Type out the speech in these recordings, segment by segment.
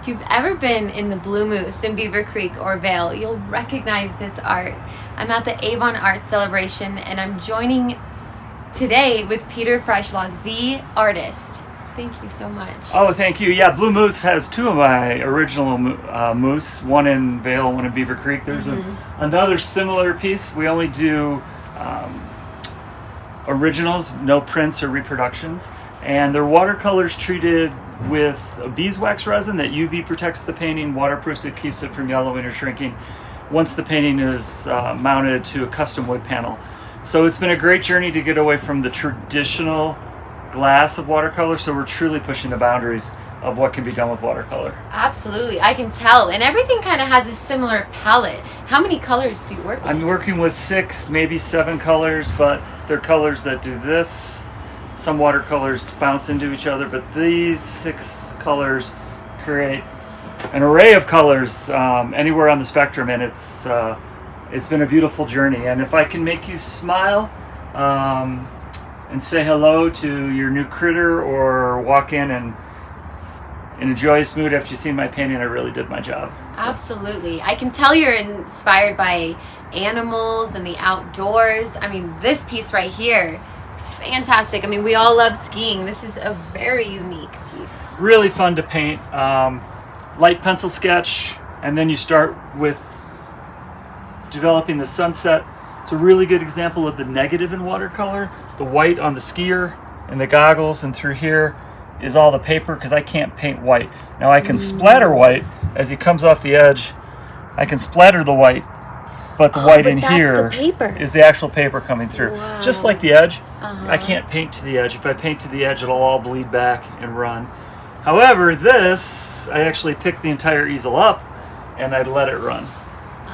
If you've ever been in the Blue Moose in Beaver Creek or Vale, you'll recognize this art. I'm at the Avon Arts Celebration, and I'm joining today with Peter Freischlag, the artist. Thank you so much. Oh, thank you. Yeah, Blue Moose has two of my original moose, one in Vale, one in Beaver Creek. There's another similar piece. We only do originals, no prints or reproductions. And they're watercolors treated with a beeswax resin that UV protects the painting, waterproofs it, keeps it from yellowing or shrinking once the painting is mounted to a custom wood panel. So it's been a great journey to get away from the traditional glass of watercolor, so we're truly pushing the boundaries of what can be done with watercolor. Absolutely, I can tell. And everything kind of has a similar palette. How many colors do you work with? I'm working with 6, maybe 7 colors, but they're colors that do this. Some watercolors bounce into each other, but these 6 colors create an array of colors anywhere on the spectrum, and it's been a beautiful journey. And if I can make you smile and say hello to your new critter, or walk in and in a joyous mood after you've seen my painting, I really did my job. So. Absolutely. I can tell you're inspired by animals and the outdoors. I mean, this piece right here, fantastic. I mean, we all love skiing. This is a very unique piece. Really fun to paint. Light pencil sketch, and then you start with developing the sunset. It's a really good example of the negative in watercolor. The white on the skier and the goggles, and through here is all the paper, because I can't paint white. Now I can splatter white as he comes off the edge. I can splatter the white, but the white in here is the actual paper coming through. Wow. Just like the edge, I can't paint to the edge. If I paint to the edge, it'll all bleed back and run. However, this, I actually picked the entire easel up and I let it run,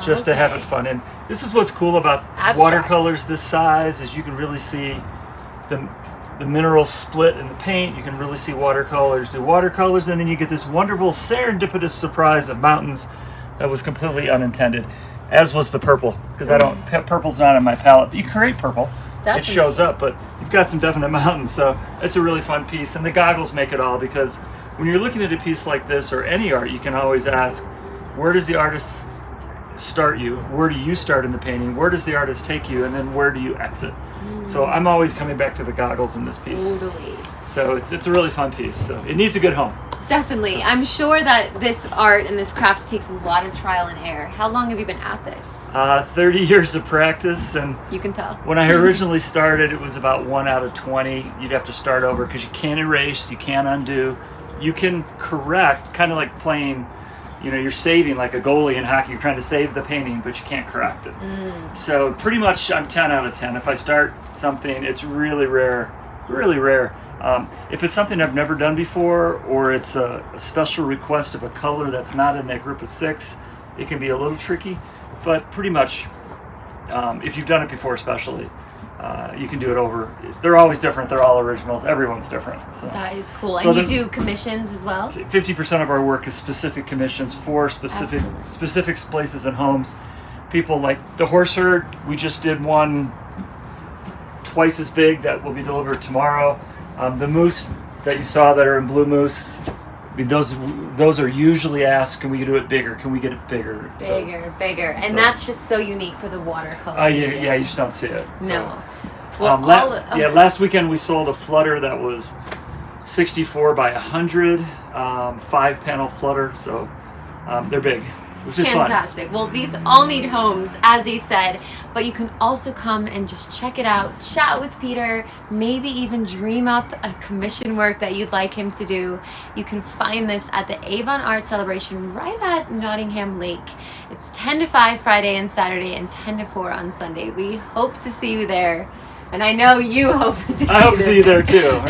just to have it fun. And this is what's cool about watercolors this size, is you can really see the mineral split in the paint. You can really see watercolors do watercolors, and then you get this wonderful serendipitous surprise of mountains that was completely unintended, as was the purple, because purple's not in my palette. You create purple, it shows up, but you've got some definite mountains, so it's a really fun piece. And the goggles make it all, because when you're looking at a piece like this or any art, you can always ask, where does the artist start you? Where do you start in the painting? Where does the artist take you? And then where do you exit? So I'm always coming back to the goggles in this piece. Totally. So it's a really fun piece. So it needs a good home. Definitely. I'm sure that this art and this craft takes a lot of trial and error. How long have you been at this? 30 years of practice. And you can tell. When I originally started, it was about 1 out of 20. You'd have to start over, because you can't erase, you can't undo. You can correct, kind of like playing, you're saving like a goalie in hockey. You're trying to save the painting, but you can't correct it. So pretty much I'm 10 out of 10. If I start something, it's really rare, really rare. If it's something I've never done before, or it's a special request of a color that's not in that group of 6, it can be a little tricky. But pretty much, if you've done it before especially, you can do it over. They're always different. They're all originals. Everyone's different. So. That is cool. So and you do commissions as well? 50% of our work is specific commissions for specific places and homes. People like the horse herd. We just did one twice as big that will be delivered tomorrow. The moose that you saw that are in Blue Moose, I mean, those are usually asked, can we do it bigger? Can we get it bigger? Bigger. And that's just so unique for the watercolor. Yeah, you just don't see it. No. Well, last weekend we sold a flutter that was 64 by 100, 5-panel flutter, so they're big, which is fantastic. Fun. Well, these all need homes, as he said, but you can also come and just check it out, chat with Peter, maybe even dream up a commission work that you'd like him to do. You can find this at the Avon Arts Celebration right at Nottingham Lake. It's 10 to 5 Friday and Saturday, and 10 to 4 on Sunday. We hope to see you there. And I know you hope to see I hope to see you there too.